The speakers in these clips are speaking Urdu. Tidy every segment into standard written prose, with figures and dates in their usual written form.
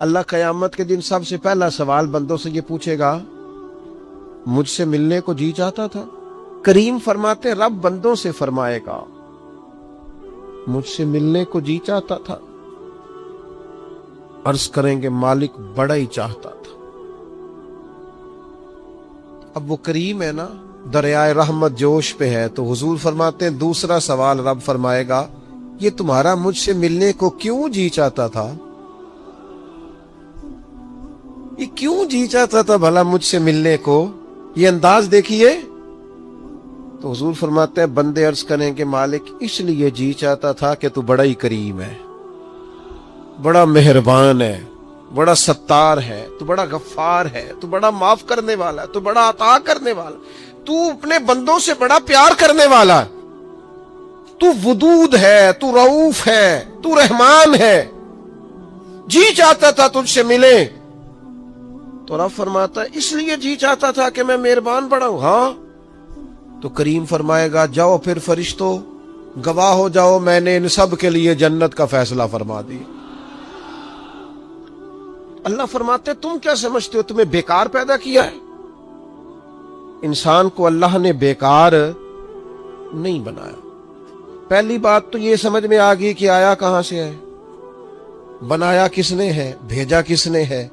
اللہ قیامت کے دن سب سے پہلا سوال بندوں سے یہ پوچھے گا، مجھ سے ملنے کو جی چاہتا تھا؟ کریم فرماتے رب بندوں سے فرمائے گا، مجھ سے ملنے کو جی چاہتا تھا؟ عرض کریں گے مالک بڑا ہی چاہتا تھا۔ اب وہ کریم ہے نا، دریائے رحمت جوش پہ ہے، تو حضور فرماتے ہیں دوسرا سوال رب فرمائے گا، یہ تمہارا مجھ سے ملنے کو کیوں جی چاہتا تھا؟ یہ کیوں جی چاہتا تھا بھلا مجھ سے ملنے کو؟ یہ انداز دیکھیے۔ تو حضور فرماتے ہیں بندے عرض کریں کہ مالک اس لیے جی چاہتا تھا کہ تو بڑا ہی کریم ہے، بڑا مہربان ہے، بڑا ستار ہے، تو بڑا غفار ہے، تو بڑا معاف کرنے والا ہے، تو بڑا عطا کرنے والا، تو اپنے بندوں سے بڑا پیار کرنے والا، تو ودود ہے، تو رؤوف ہے، تو رحمان ہے، جی چاہتا تھا تجھ سے ملے۔ تو رب فرماتا ہے اس لیے جی چاہتا تھا کہ میں مہربان بڑا ہوں؟ ہاں۔ تو کریم فرمائے گا جاؤ پھر فرشتوں گواہ ہو جاؤ، میں نے ان سب کے لیے جنت کا فیصلہ فرما دی۔ اللہ فرماتے تم کیا سمجھتے ہو تمہیں بیکار پیدا کیا ہے؟ انسان کو اللہ نے بیکار نہیں بنایا۔ پہلی بات تو یہ سمجھ میں آ گئی کہ آیا کہاں سے ہے، بنایا کس نے ہے، بھیجا کس نے ہے،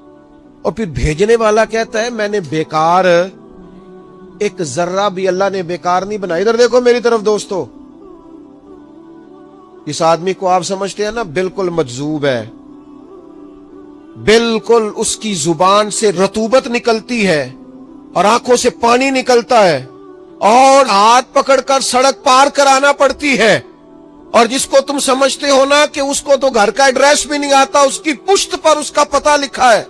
اور پھر بھیجنے والا کہتا ہے میں نے بیکار، ایک ذرہ بھی اللہ نے بیکار نہیں بنایا۔ ادھر دیکھو میری طرف دوستو، اس آدمی کو آپ سمجھتے ہیں نا بالکل مجذوب ہے، بالکل اس کی زبان سے رطوبت نکلتی ہے اور آنکھوں سے پانی نکلتا ہے اور ہاتھ پکڑ کر سڑک پار کرانا پڑتی ہے، اور جس کو تم سمجھتے ہو نا کہ اس کو تو گھر کا ایڈریس بھی نہیں آتا، اس کی پشت پر اس کا پتہ لکھا ہے،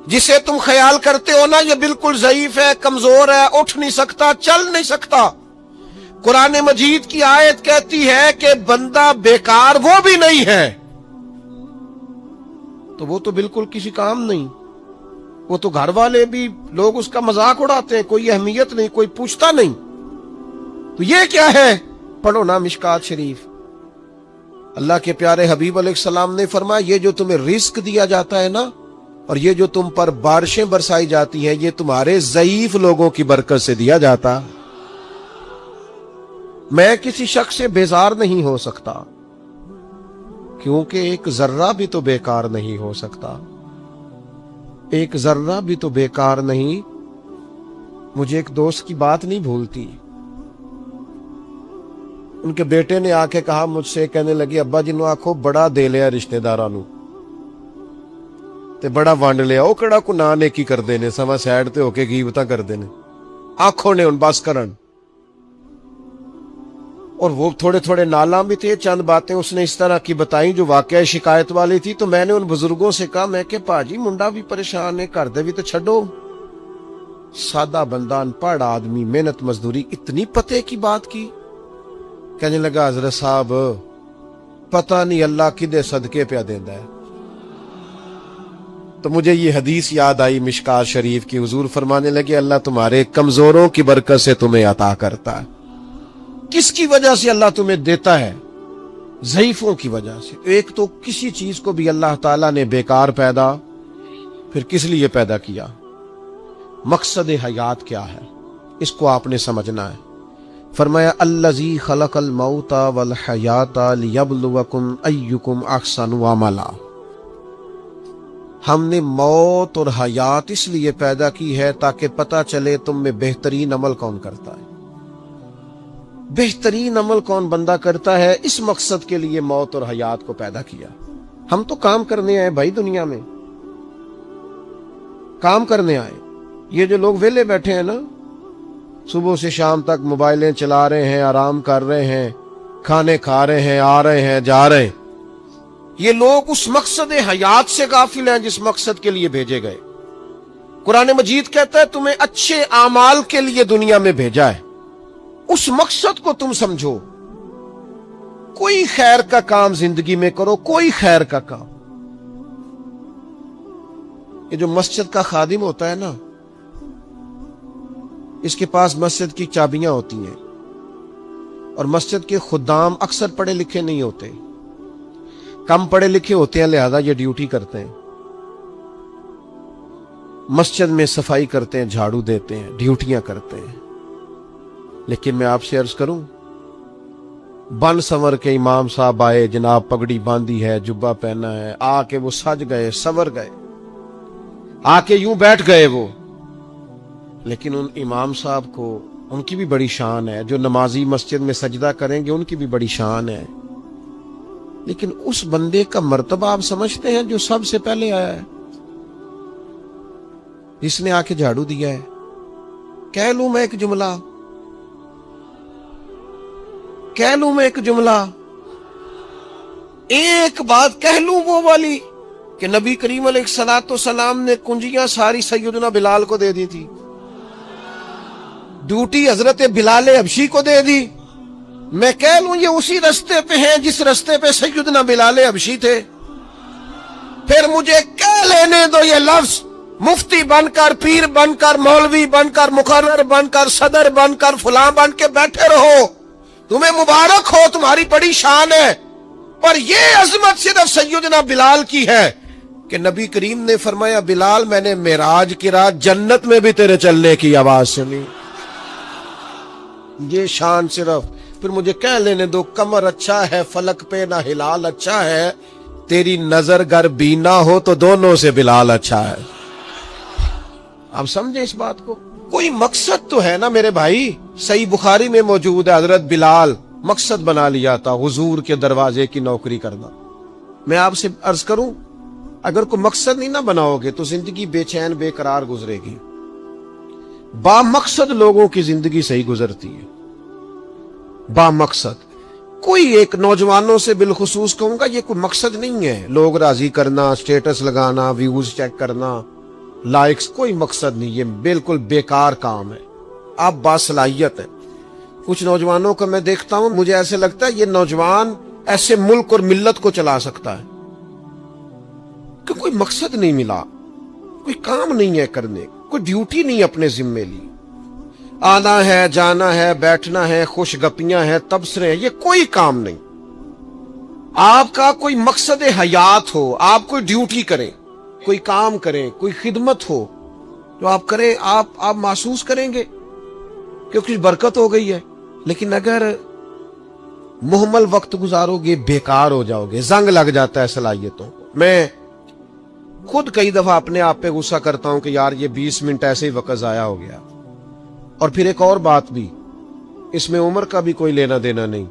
جسے تم خیال کرتے ہو نا یہ بالکل ضعیف ہے، کمزور ہے، اٹھ نہیں سکتا، چل نہیں سکتا، قرآن مجید کی آیت کہتی ہے کہ بندہ بیکار وہ بھی نہیں ہے، تو وہ تو بالکل کسی کام نہیں، وہ تو گھر والے بھی لوگ اس کا مذاق اڑاتے ہیں، کوئی اہمیت نہیں، کوئی پوچھتا نہیں۔ تو یہ کیا ہے؟ پڑھو نا مشکات شریف، اللہ کے پیارے حبیب علیہ السلام نے فرمایا یہ جو تمہیں رزق دیا جاتا ہے نا، اور یہ جو تم پر بارشیں برسائی جاتی ہیں، یہ تمہارے ضعیف لوگوں کی برکت سے دیا جاتا۔ میں کسی شخص سے بیزار نہیں ہو سکتا، کیونکہ ایک ذرہ بھی تو بیکار نہیں ہو سکتا، ایک ذرہ بھی تو بیکار نہیں۔ مجھے ایک دوست کی بات نہیں بھولتی، ان کے بیٹے نے آ کے کہا مجھ سے، کہنے لگی ابا جی نو آکھو بڑا دے لیا رشتہ داراں نو تے بڑا ونڈ لیا، او کڑا کو نا نیکی کردے نے، سوا سائڈ تے ہو کے غیبتاں کردے نے، آنکھوں نے ان بس کرن۔ اور وہ تھوڑے تھوڑے نالاں بھی تھے، چند باتیں اس نے اس طرح کی بتائیں جو واقعہ شکایت والی تھی، تو میں نے ان بزرگوں سے کہا، میں کہ پاجی منڈا بھی پریشان ہے، گھر دے بھی تو چھڈو، سادہ بندہ ان پڑھ آدمی محنت مزدوری، اتنی پتے کی بات کی؟ کہنے لگا حضرت صاحب پتہ نہیں اللہ کدے صدقے پہ دیندا ہے۔ تو مجھے یہ حدیث یاد آئی مشکات شریف کی، حضور فرمانے لگے اللہ تمہارے کمزوروں کی برکت سے تمہیں عطا کرتا ہے۔ کس کی وجہ سے اللہ تمہیں دیتا ہے؟ ضعیفوں کی وجہ سے۔ ایک تو کسی چیز کو بھی اللہ تعالیٰ نے بیکار پیدا پھر کس لیے پیدا کیا، مقصد حیات کیا ہے، اس کو آپ نے سمجھنا ہے۔ فرمایا الذی خلق الموت والحیات لیبلوکم ایکم احسن عملا، ہم نے موت اور حیات اس لیے پیدا کی ہے تاکہ پتہ چلے تم میں بہترین عمل کون کرتا ہے، بہترین عمل کون بندہ کرتا ہے، اس مقصد کے لیے موت اور حیات کو پیدا کیا۔ ہم تو کام کرنے آئے بھائی، دنیا میں کام کرنے آئے۔ یہ جو لوگ ویلے بیٹھے ہیں نا، صبح سے شام تک موبائلیں چلا رہے ہیں، آرام کر رہے ہیں، کھانے کھا رہے ہیں، آ رہے ہیں، جا رہے ہیں، یہ لوگ اس مقصد حیات سے غافل ہیں جس مقصد کے لیے بھیجے گئے۔ قرآن مجید کہتا ہے تمہیں اچھے اعمال کے لیے دنیا میں بھیجا ہے، اس مقصد کو تم سمجھو، کوئی خیر کا کام زندگی میں کرو، کوئی خیر کا کام۔ یہ جو مسجد کا خادم ہوتا ہے نا، اس کے پاس مسجد کی چابیاں ہوتی ہیں، اور مسجد کے خدام اکثر پڑھے لکھے نہیں ہوتے، کم پڑھے لکھے ہوتے ہیں، لہذا یہ ڈیوٹی کرتے ہیں۔ مسجد میں صفائی کرتے ہیں، جھاڑو دیتے ہیں، ڈیوٹیاں کرتے ہیں، لیکن میں آپ سے عرض کروں، بن سنور کے امام صاحب آئے، جناب پگڑی باندھی ہے، جبہ پہنا ہے، آ کے وہ سج گئے، سنور گئے، آ کے یوں بیٹھ گئے وہ، لیکن ان امام صاحب کو ان کی بھی بڑی شان ہے، جو نمازی مسجد میں سجدہ کریں گے ان کی بھی بڑی شان ہے، لیکن اس بندے کا مرتبہ آپ سمجھتے ہیں جو سب سے پہلے آیا ہے، جس نے آ کے جھاڑو دیا ہے؟ کہہ لوں میں ایک جملہ، کہہ لوں میں ایک جملہ، ایک بات کہہ لوں وہ والی کہ نبی کریم علیہ الصلوۃ والسلام نے کنجیاں ساری سیدنا بلال کو دے دی تھی، ڈیوٹی حضرت بلال حبشی کو دے دی، میں کہہ لوں یہ اسی رستے پہ ہیں جس رستے پہ سیدنا بلال حبشی تھے، پھر مجھے کہہ لینے دو یہ لفظ، مفتی بن کر، پیر بن کر، مولوی بن کر، مقرر بن کر، صدر بن کر، فلاں بن کے بیٹھے رہو، تمہیں مبارک ہو، تمہاری بڑی شان ہے، اور یہ عظمت صرف سیدنا بلال کی ہے کہ نبی کریم نے فرمایا بلال میں نے معراج کی رات جنت میں بھی تیرے چلنے کی آواز سنی، یہ شان صرف، پھر مجھے کہہ لینے دو کمر اچھا ہے فلک پہ نہ ہلال اچھا ہے، تیری نظر گر بینا ہو تو دونوں سے بلال اچھا ہے۔ آپ سمجھیں اس بات کو، کوئی مقصد تو ہے نا میرے بھائی، صحیح بخاری میں موجود ہے حضرت بلال مقصد بنا لیا تھا حضور کے دروازے کی نوکری کرنا۔ میں آپ سے عرض کروں اگر کوئی مقصد نہیں نہ بناؤ گے تو زندگی بے چین بے قرار گزرے گی، با مقصد لوگوں کی زندگی صحیح گزرتی ہے، با مقصد۔ کوئی ایک نوجوانوں سے بالخصوص کہوں گا یہ کوئی مقصد نہیں ہے، لوگ راضی کرنا، سٹیٹس لگانا، ویوز چیک کرنا، لائکس، کوئی مقصد نہیں، یہ بالکل بیکار کام ہے، آپ باصلاحیت ہیں۔ کچھ نوجوانوں کو میں دیکھتا ہوں مجھے ایسے لگتا ہے یہ نوجوان ایسے ملک اور ملت کو چلا سکتا ہے، کہ کوئی مقصد نہیں ملا، کوئی کام نہیں ہے کرنے، کوئی ڈیوٹی نہیں اپنے ذمے لی، آنا ہے جانا ہے بیٹھنا ہے، خوش گپیاں ہیں، تبصرے ہیں، یہ کوئی کام نہیں۔ آپ کا کوئی مقصد حیات ہو، آپ کوئی ڈیوٹی کریں، کوئی کام کریں، کوئی خدمت ہو جو آپ کریں، آپ محسوس کریں گے کہ کچھ برکت ہو گئی ہے، لیکن اگر محمل وقت گزارو گے بیکار ہو جاؤ گے، زنگ لگ جاتا ہے صلاحیتوں کو۔ میں خود کئی دفعہ اپنے آپ پہ غصہ کرتا ہوں کہ یار یہ 20 منٹ ایسے ہی وقت ضائع ہو گیا۔ اور پھر ایک اور بات بھی، اس میں عمر کا بھی کوئی لینا دینا نہیں۔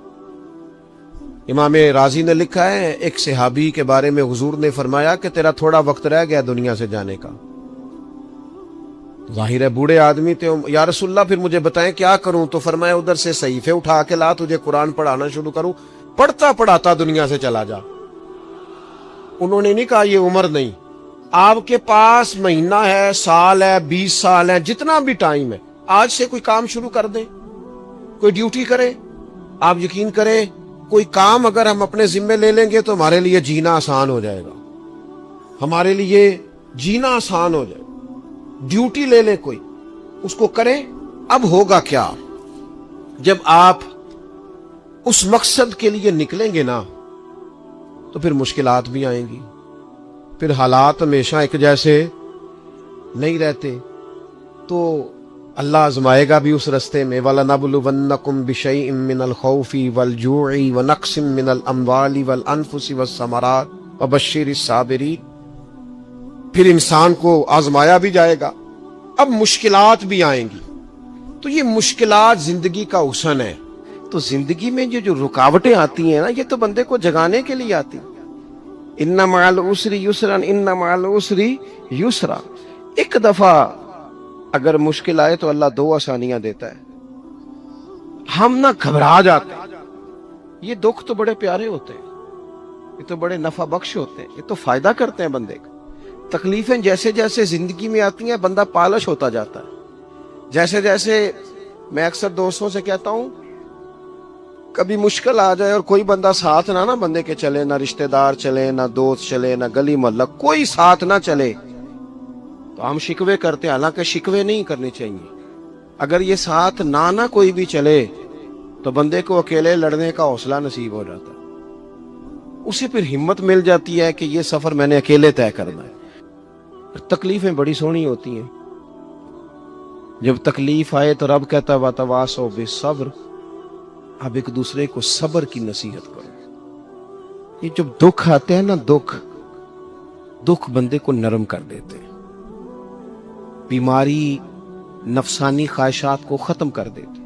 امام رازی نے لکھا ہے ایک صحابی کے بارے میں حضور نے فرمایا کہ تیرا تھوڑا وقت رہ گیا دنیا سے جانے کا، ظاہر ہے بوڑھے آدمی تھے، یا رسول اللہ پھر مجھے بتائیں کیا کروں؟ تو فرمایا ادھر سے صحیفے اٹھا کے لا، تجھے قرآن پڑھانا شروع کروں، پڑھتا پڑھاتا دنیا سے چلا جا۔ انہوں نے نہیں کہا یہ عمر نہیں، آپ کے پاس مہینہ ہے، سال ہے، 20 سال ہے، جتنا بھی ٹائم ہے، آج سے کوئی کام شروع کر دیں، کوئی ڈیوٹی کریں۔ آپ یقین کریں کوئی کام اگر ہم اپنے ذمے لے لیں گے تو ہمارے لیے جینا آسان ہو جائے گا، ہمارے لیے جینا آسان ہو جائے گا۔ ڈیوٹی لے لیں کوئی، اس کو کریں۔ اب ہوگا کیا جب آپ اس مقصد کے لیے نکلیں گے نا تو پھر مشکلات بھی آئیں گی، پھر حالات ہمیشہ ایک جیسے نہیں رہتے، تو اللہ آزمائے گا بھی اس رستے میں۔ وَلَنَبْلُوَنَّكُمْ بِشَيْءٍ مِّنَ الْخَوْفِ وَالْجُوعِ وَنَقْصٍ مِّنَ الْأَمْوَالِ وَالْأَنفُسِ وَالثَّمَرَاتِ وَبَشِّرِ الصَّابِرِينَ۔ پھر انسان کو آزمایا بھی جائے گا، اب مشکلات بھی آئیں گی، تو یہ مشکلات زندگی کا حسن ہے۔ تو زندگی میں یہ جو رکاوٹیں آتی ہیں نا، یہ تو بندے کو جگانے کے لیے آتی ہیں۔ ان مع العسر یسرا، ان مع العسر یسرا۔ ایک دفعہ اگر مشکل آئے تو اللہ 2 آسانیاں دیتا ہے، ہم نہ گھبرا جاتے ہیں۔ یہ دکھ تو بڑے پیارے ہوتے ہیں، یہ تو بڑے نفع بخش ہوتے ہیں، یہ تو فائدہ کرتے ہیں بندے کا۔ تکلیفیں جیسے جیسے زندگی میں آتی ہیں بندہ پالش ہوتا جاتا ہے۔ جیسے جیسے میں اکثر دوستوں سے کہتا ہوں کبھی مشکل آ جائے اور کوئی بندہ ساتھ نہ بندے کے چلے، نہ رشتہ دار چلے، نہ دوست چلے، نہ گلی محلہ کوئی ساتھ نہ چلے، تو ہم شکوے کرتے ہیں، حالانکہ شکوے نہیں کرنے چاہیے۔ اگر یہ ساتھ نہ کوئی بھی چلے تو بندے کو اکیلے لڑنے کا حوصلہ نصیب ہو جاتا ہے، اسے پھر ہمت مل جاتی ہے کہ یہ سفر میں نے اکیلے طے کرنا ہے۔ تکلیفیں بڑی سونی ہوتی ہیں. جب تکلیف آئے تو رب کہتا ہے وَتَوَاصَوْا بِالصَّبْرِ، اب ایک دوسرے کو صبر کی نصیحت کرو. یہ جب دکھ آتے ہیں نا، دکھ بندے کو نرم کر دیتے ہیں، بیماری نفسانی خواہشات کو ختم کر دیتے.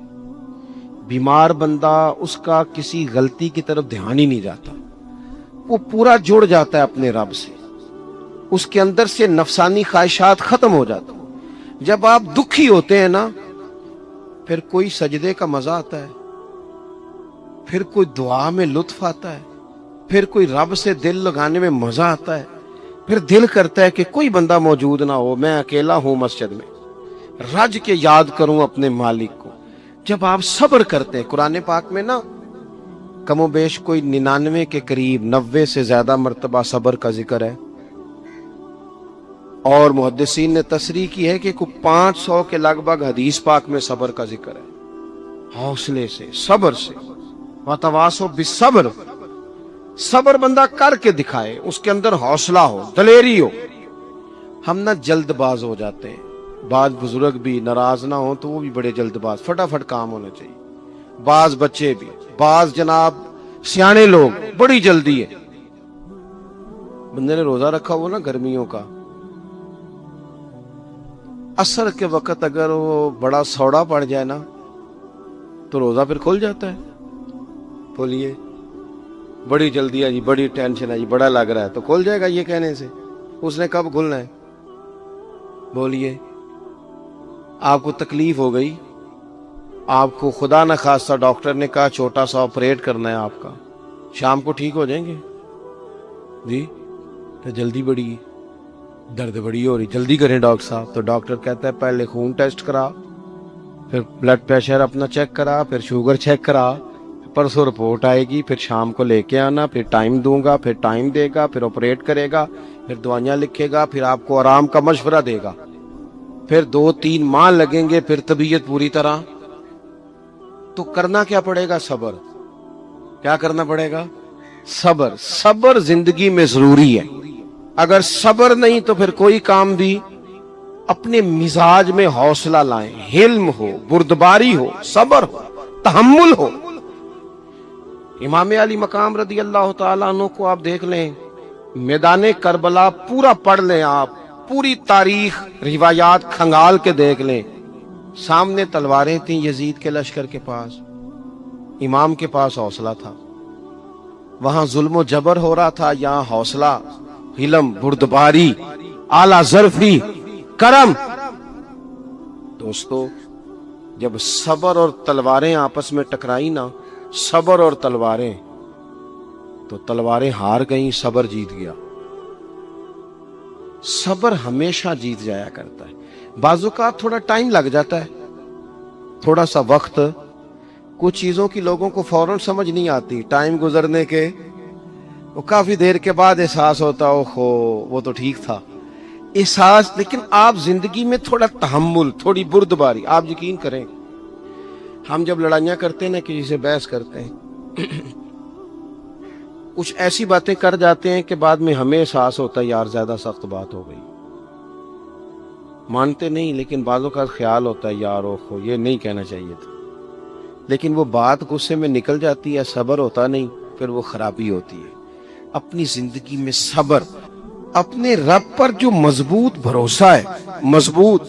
بیمار بندہ، اس کا کسی غلطی کی طرف دھیان ہی نہیں جاتا، وہ پورا جڑ جاتا ہے اپنے رب سے، اس کے اندر سے نفسانی خواہشات ختم ہو جاتا. جب آپ دکھی ہوتے ہیں نا، پھر کوئی سجدے کا مزہ آتا ہے، پھر کوئی دعا میں لطف آتا ہے، پھر کوئی رب سے دل لگانے میں مزہ آتا ہے، پھر دل کرتا ہے کہ کوئی بندہ موجود نہ ہو، میں اکیلا ہوں مسجد میں، رج کے یاد کروں اپنے مالک کو. جب آپ صبر کرتے ہیں، قرآن پاک میں نا کم و بیش کوئی 99 کے قریب 90 سے زیادہ مرتبہ صبر کا ذکر ہے، اور محدثین نے تصریح کی ہے کہ کوئی 500 کے لگ بھگ حدیث پاک میں صبر کا ذکر ہے. حوصلے سے، صبر سے، وَتَوَاصَوْا بِالصَّبْرِ، صبر بندہ کر کے دکھائے، اس کے اندر حوصلہ ہو، دلیری ہو. ہم نہ جلد باز ہو جاتے ہیں، بعض بزرگ بھی ناراض نہ ہوں تو وہ بھی بڑے جلد باز، فٹافٹ کام ہونا چاہیے. بعض بچے بھی، بعض جناب سیانے لوگ، بڑی جلدی ہے. بندے نے روزہ رکھا ہوا نا گرمیوں کا، عصر کے وقت اگر وہ بڑا سوڑا پڑ جائے نا تو روزہ پھر کھل جاتا ہے. بولیے بڑی جلدی ہے جی، بڑی ٹینشن ہے جی، بڑا لگ رہا ہے، تو کھل جائے گا یہ کہنے سے؟ اس نے کب کھلنا ہے؟ بولیے آپ کو تکلیف ہو گئی، آپ کو خدا نہ خواستہ ڈاکٹر نے کہا چھوٹا سا آپریٹ کرنا ہے آپ کا، شام کو ٹھیک ہو جائیں گے جی؟ تو جلدی بڑی، درد بڑی ہو رہی، جلدی کریں ڈاکٹر صاحب. تو ڈاکٹر کہتا ہے پہلے خون ٹیسٹ کرا، پھر بلڈ پریشر اپنا چیک کرا، پھر شوگر چیک کرا، پرسوں رپورٹ آئے گی، پھر شام کو لے کے آنا، پھر ٹائم دوں گا، پھر ٹائم دے گا، پھر آپریٹ کرے گا، پھر دوائیاں لکھے گا، پھر آپ کو آرام کا مشورہ دے گا، پھر 2-3 ماہ لگیں گے، پھر طبیعت پوری طرح. تو کرنا کیا پڑے گا؟ صبر. کیا کرنا پڑے گا؟ صبر. صبر زندگی میں ضروری ہے. اگر صبر نہیں تو پھر کوئی کام بھی. اپنے مزاج میں حوصلہ لائیں، حلم ہو، بردباری ہو، صبر ہو، تحمل ہو. امام علی مقام رضی اللہ تعالیٰ عنہ کو آپ دیکھ لیں، میدان کربلا پورا پڑھ لیں، آپ پوری تاریخ روایات کھنگال کے دیکھ لیں. سامنے تلواریں تھیں یزید کے لشکر کے پاس، امام کے پاس حوصلہ تھا. وہاں ظلم و جبر ہو رہا تھا، یہاں حوصلہ، حلم، بردباری، اعلیٰ ظرفی، کرم. دوستو جب صبر اور تلواریں آپس میں ٹکرائی نا، صبر اور تلواریں، تو تلواریں ہار گئیں، صبر جیت گیا. صبر ہمیشہ جیت جایا کرتا ہے. بعض اوقات تھوڑا ٹائم لگ جاتا ہے، تھوڑا سا وقت. کچھ چیزوں کی لوگوں کو فوراً سمجھ نہیں آتی، ٹائم گزرنے کے وہ کافی دیر کے بعد احساس ہوتا ہے اوہو وہ تو ٹھیک تھا احساس. لیکن آپ زندگی میں تھوڑا تحمل، تھوڑی بردباری. آپ یقین کریں، ہم جب لڑائیاں کرتے ہیں نا، کسی سے بحث کرتے ہیں، کچھ ایسی باتیں کر جاتے ہیں کہ بعد میں ہمیں احساس ہوتا ہے یار زیادہ سخت بات ہو گئی. مانتے نہیں، لیکن بعضوں کا خیال ہوتا ہے یار اوہو یہ نہیں کہنا چاہیے تھا. لیکن وہ بات غصے میں نکل جاتی ہے، صبر ہوتا نہیں، پھر وہ خرابی ہوتی ہے. اپنی زندگی میں صبر، اپنے رب پر جو مضبوط بھروسہ ہے، مضبوط.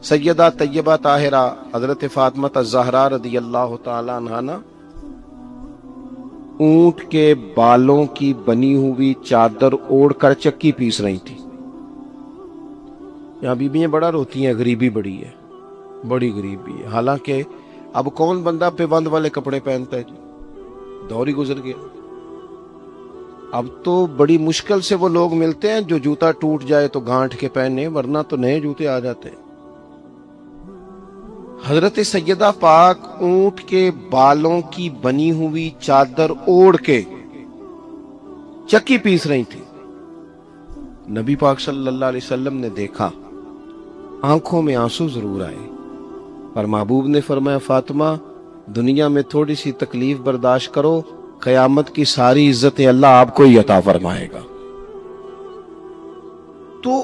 سیدہ طیبہ طاہرہ حضرت فاطمہ الزہرا رضی اللہ تعالی عنہا نا اونٹ کے بالوں کی بنی ہوئی چادر اوڑھ کر چکی پیس رہی تھی. یہاں بیویاں بڑا روتی ہیں، غریبی بڑی ہے، بڑی غریبی ہے. حالانکہ اب کون بندہ پیبند والے کپڑے پہنتا ہے جی، دور ہی گزر گیا. اب تو بڑی مشکل سے وہ لوگ ملتے ہیں جو جوتا ٹوٹ جائے تو گانٹھ کے پہنے، ورنہ تو نئے جوتے آ جاتے ہیں. حضرت سیدہ پاک اونٹ کے بالوں کی بنی ہوئی چادر اوڑھ کے چکی پیس رہی تھی. نبی پاک صلی اللہ علیہ وسلم نے دیکھا، آنکھوں میں آنسو ضرور آئے، پر محبوب نے فرمایا فاطمہ دنیا میں تھوڑی سی تکلیف برداشت کرو، قیامت کی ساری عزتیں اللہ آپ کو ہی عطا فرمائے گا. تو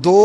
2